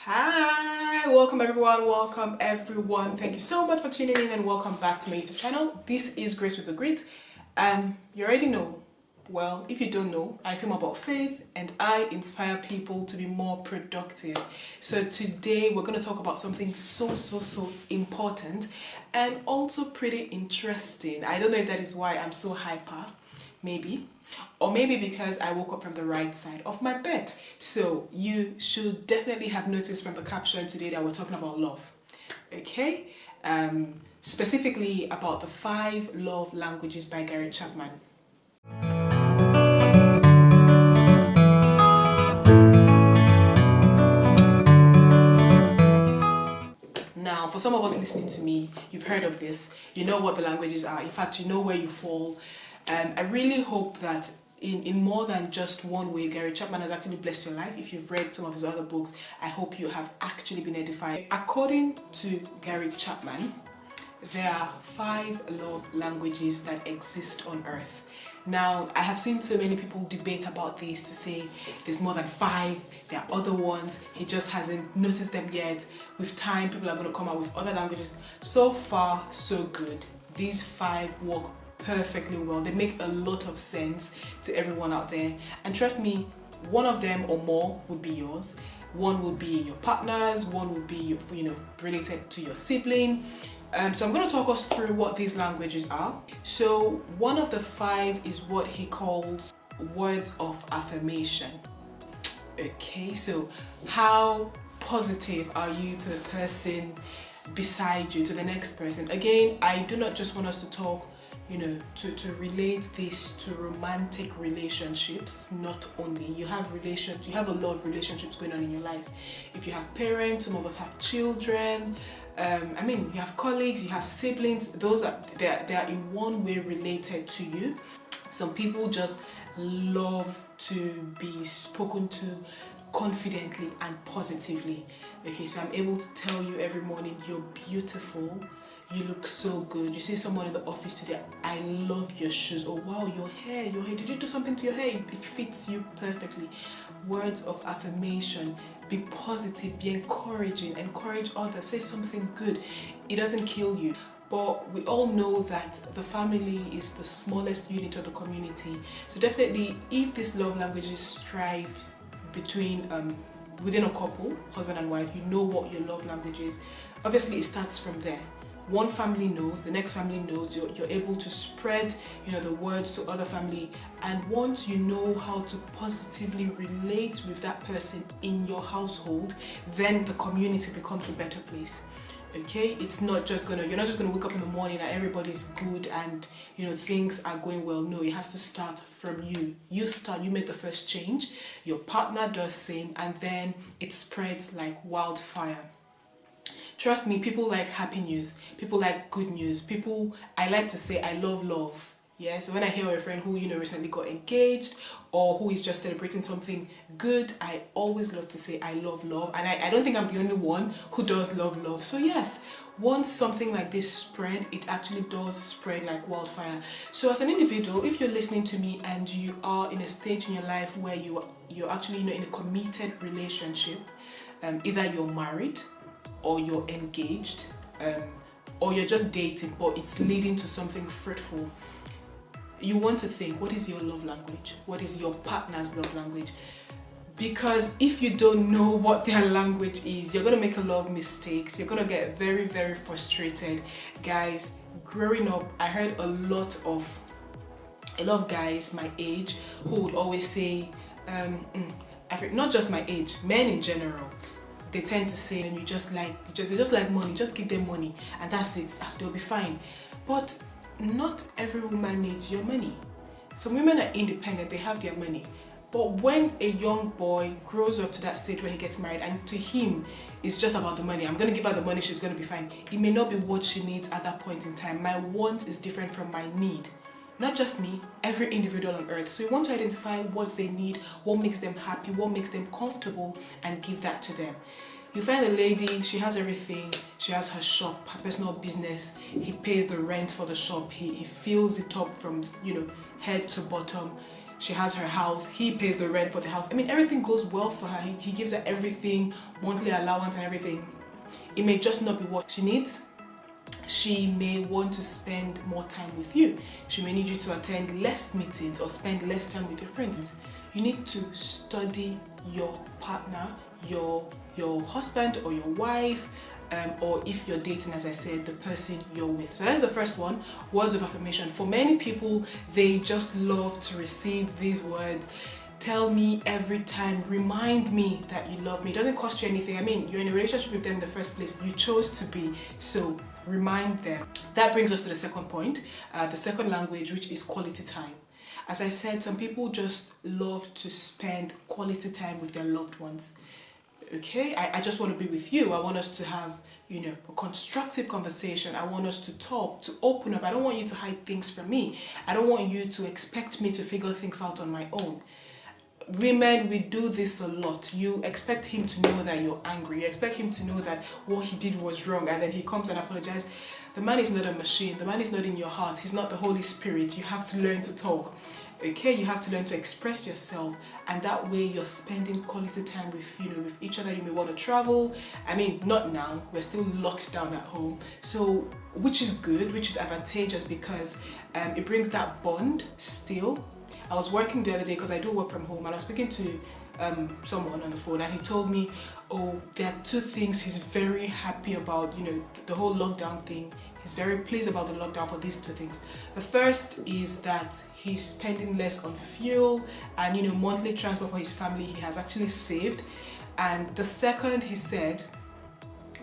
Hi, welcome everyone. Thank you so much for tuning in and welcome back to my YouTube channel. This is Grace with the Grit, and you already know. Well, if you don't know, I film about faith and I inspire people to be more productive. So today we're going to talk about something so important and also pretty interesting. I don't know if that is why I'm so hyper, maybe. Or maybe because I woke up from the right side of my bed. So you should definitely have noticed from the caption today that we're talking about love. Okay? Specifically about the 5 love languages by Chapman. Now, for some of us listening to me, you've heard of this, you know what the languages are. In fact, you know where you fall. I really hope that in more than just one way, Chapman has actually blessed your life. If you've read some of his other books, I hope you have actually been edified. According to Chapman, there are 5 love languages that exist on earth. Now, I have seen so many people debate about this to say there's more than 5, there are other ones, he just hasn't noticed them yet. With time, people are going to come out with other languages. So far, so good. These 5 work perfectly well. They make a lot of sense to everyone out there. And trust me, one of them or more would be yours. One would be your partner's, one would be related to your sibling. So I'm going to talk us through what these languages are. So one of the 5 is what he calls words of affirmation. Okay, so how positive are you to the person beside you, to the next person? Again, I do not just want us to talk, to relate this to romantic relationships. Not only you have a lot of relationships going on in your life. If you have parents, some of us have children, you have colleagues, you have siblings. They are in one way related to you. Some people just love to be spoken to confidently and positively. Okay, so I'm able to tell you every morning, you're beautiful, you look so good. You see someone in the office today, I love your shoes. Oh wow, your hair, did you do something to your hair? It fits you perfectly. Words of affirmation. Be positive, be encouraging, encourage others, say something good. It doesn't kill you. But we all know that the family is the smallest unit of the community. So definitely, if these love languages strive within a couple, husband and wife, you know what your love language is. Obviously, it starts from there. One family knows, the next family knows, you're able to spread the words to other family, and once you know how to positively relate with that person in your household, then the community becomes a better place. Okay, you're not just gonna wake up in the morning and everybody's good and things are going well. No, it has to start from you. You make the first change, your partner does same, and then it spreads like wildfire. Trust me, people like happy news, people like good news, I like to say I love love. Yeah, so when I hear of a friend who recently got engaged or who is just celebrating something good, I always love to say I love love, and I don't think I'm the only one who does love love. So yes, once something like this spread, it actually does spread like wildfire. So as an individual, if you're listening to me and you are in a stage in your life where you're actually in a committed relationship, either you're married or you're engaged, or you're just dating but it's leading to something fruitful, you want to think, what is your love language? What is your partner's love language? Because if you don't know what their language is, you're going to make a lot of mistakes. You're going to get very, very frustrated. Guys, growing up, I heard a lot of guys my age who would always say, not just my age, men in general, they tend to say, and they just like money, just give them money and that's it, they'll be fine. But not every woman needs your money. Some women are independent, they have their money. But when a young boy grows up to that stage where he gets married and to him it's just about the money, I'm going to give her the money, she's going to be fine. It may not be what she needs at that point in time. My want is different from my need. Not just me, every individual on earth. So you want to identify what they need, what makes them happy, what makes them comfortable, and give that to them. You find a lady, she has everything, she has her shop, her personal business, he pays the rent for the shop, he fills it up from head to bottom. she has her house, he pays the rent for the house. I mean, everything goes well for her. He gives her everything, monthly allowance and everything. It may just not be what she needs. She may want to spend more time with you. She may need you to attend less meetings or spend less time with your friends. You need to study your partner, your husband or your wife, or if you're dating, as I said, the person you're with. So that's the first one, words of affirmation. For many people, they just love to receive these words. Tell me every time, remind me that you love me. It doesn't cost you anything. I mean, you're in a relationship with them in the first place. You chose to be, so remind them. That brings us to the second point, the second language, which is quality time. As I said, some people just love to spend quality time with their loved ones. Okay, I just want to be with you. I want us to have, a constructive conversation. I want us to talk, to open up. I don't want you to hide things from me. I don't want you to expect me to figure things out on my own. Women, we do this a lot. You expect him to know that you're angry. You expect him to know that what he did was wrong, and then he comes and apologizes. The man is not a machine. The man is not in your heart. He's not the Holy Spirit. You have to learn to talk. Okay, you have to learn to express yourself, and that way you're spending quality time with with each other. You may want to travel. I mean, not now. We're still locked down at home, so which is good, which is advantageous, because it brings that bond still. I was working the other day because I do work from home, and I was speaking to someone on the phone, and he told me, oh, there are two things he's very happy about, the whole lockdown thing. He's very pleased about the lockdown for these two things. The first is that he's spending less on fuel and monthly transport for his family. He has actually saved. And the second, he said,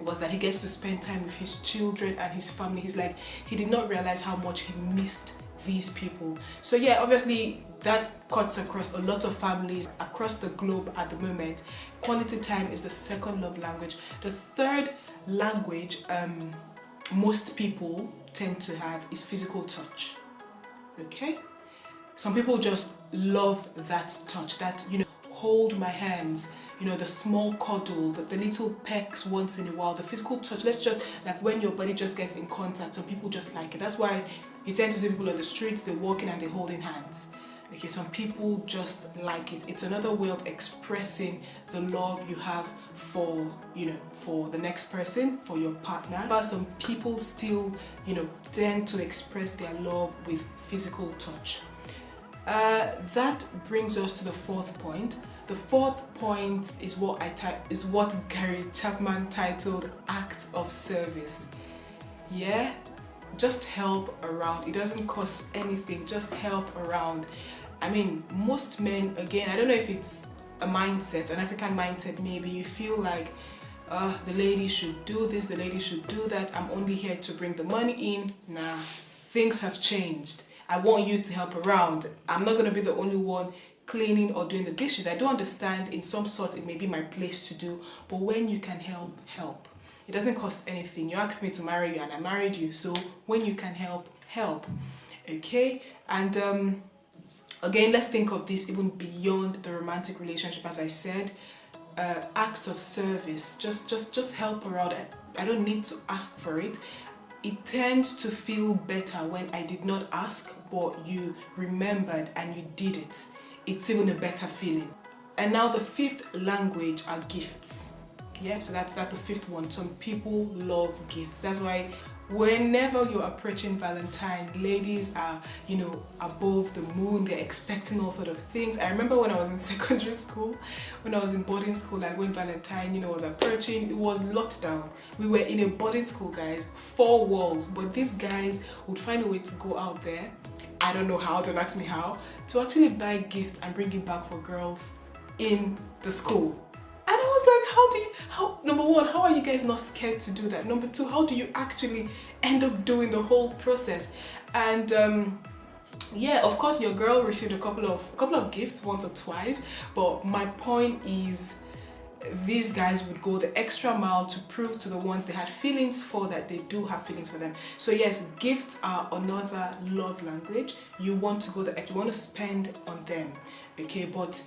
was that he gets to spend time with his children and his family. He's like, he did not realize how much he missed these people. So yeah, obviously that cuts across a lot of families across the globe at the moment. Quality time is the second love language. The third language most people tend to have is physical touch. Okay, some people just love that touch, that hold my hands, the small cuddle, the little pecks once in a while, the physical touch. Let's just, like, when your body just gets in contact, some people just like it. That's why you tend to see people on the streets, they're walking and they're holding hands. Okay, some people just like it. It's another way of expressing the love you have for, for the next person, for your partner. But some people still, tend to express their love with physical touch. That brings us to the fourth point. The fourth point is what Gary Chapman titled Act of Service. Yeah, just help around. It doesn't cost anything. Just help around. I mean, most men, again, I don't know if it's a mindset, an African mindset maybe, you feel like the lady should do this, the lady should do that, I'm only here to bring the money in. Nah, things have changed. I want you to help around. I'm not going to be the only one cleaning or doing the dishes. I do understand in some sort it may be my place to do, but when you can help, help. It doesn't cost anything. You asked me to marry you and I married you, so when you can help, help. Okay, and again, let's think of this even beyond the romantic relationship. As I said, acts of service, just help around. I don't need to ask for it. It tends to feel better when I did not ask, but you remembered and you did it. It's even a better feeling. And now the fifth language are gifts. Yeah, so that's the fifth one. Some people love gifts. That's why whenever you're approaching Valentine, ladies are, above the moon. They're expecting all sort of things. I remember when I was in secondary school, when I was in boarding school, and when Valentine, was approaching, it was locked down. We were in a boarding school, guys, 4 walls, but these guys would find a way to go out there. I don't know how, don't ask me how, to actually buy gifts and bring it back for girls in the school. And I was like, number one, how are you guys not scared to do that? Number two, how do you actually end up doing the whole process? And yeah, of course your girl received a couple of gifts once or twice, but my point is these guys would go the extra mile to prove to the ones they had feelings for that they do have feelings for them. So yes, gifts are another love language. You want to go you want to spend on them, okay? But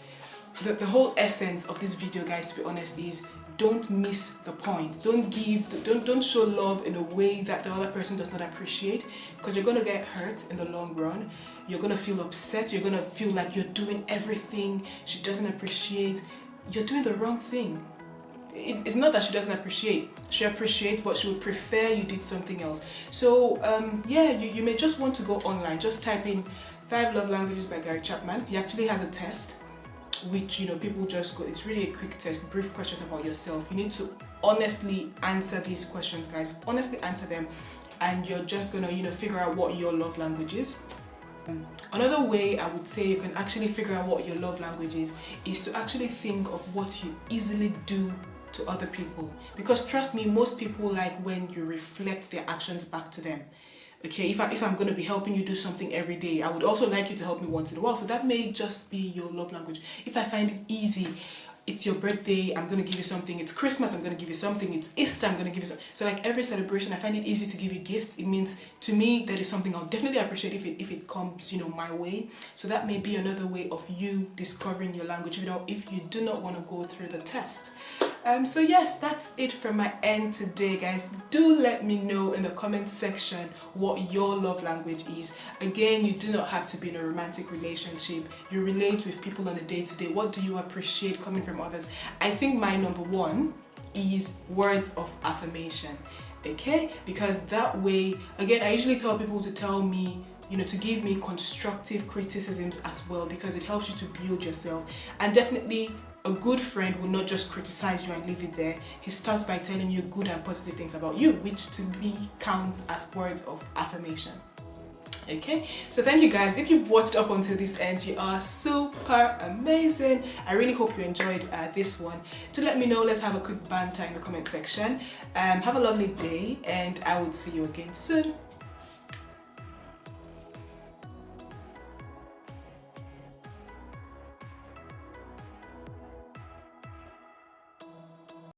the whole essence of this video, guys, to be honest, is don't miss the point. Don't show love in a way that the other person does not appreciate, because you're going to get hurt in the long run. You're going to feel upset. You're going to feel like you're doing everything she doesn't appreciate. You're doing the wrong thing. It's not that she doesn't appreciate. She appreciates, but she would prefer you did something else. So yeah, you may just want to go online. Just type in 5 Love Languages by Gary Chapman. He actually has a test, which, you know, people just go, it's really a quick test, brief questions about yourself. You need to honestly answer these questions, guys. Honestly answer them, and you're just gonna, you know, figure out what your love language is. Another way I would say you can actually figure out what your love language is to actually think of what you easily do to other people, because trust me, most people like when you reflect their actions back to them. Okay, if I'm going to be helping you do something every day, I would also like you to help me once in a while. So that may just be your love language. If I find it easy, it's your birthday, I'm going to give you something. It's Christmas, I'm going to give you something. It's Easter, I'm going to give you something. So like every celebration, I find it easy to give you gifts. It means to me that is something I'll definitely appreciate if it comes, you know, my way. So that may be another way of you discovering your language, you know, if you do not want to go through the test. So yes, that's it from my end today, guys. Do let me know in the comment section what your love language is. Again, you do not have to be in a romantic relationship. You relate with people on a day-to-day. What do you appreciate coming from others? I think my number one is words of affirmation. Okay, because that way, again, I usually tell people to tell me, you know, to give me constructive criticisms as well, because it helps you to build yourself. And definitely a good friend will not just criticize you and leave it there. He starts by telling you good and positive things about you, which to me counts as words of affirmation. Okay, so thank you guys. If you've watched up until this end, you are super amazing. I really hope you enjoyed this one. To let me know, let's have a quick banter in the comment section. Have a lovely day, and I will see you again soon.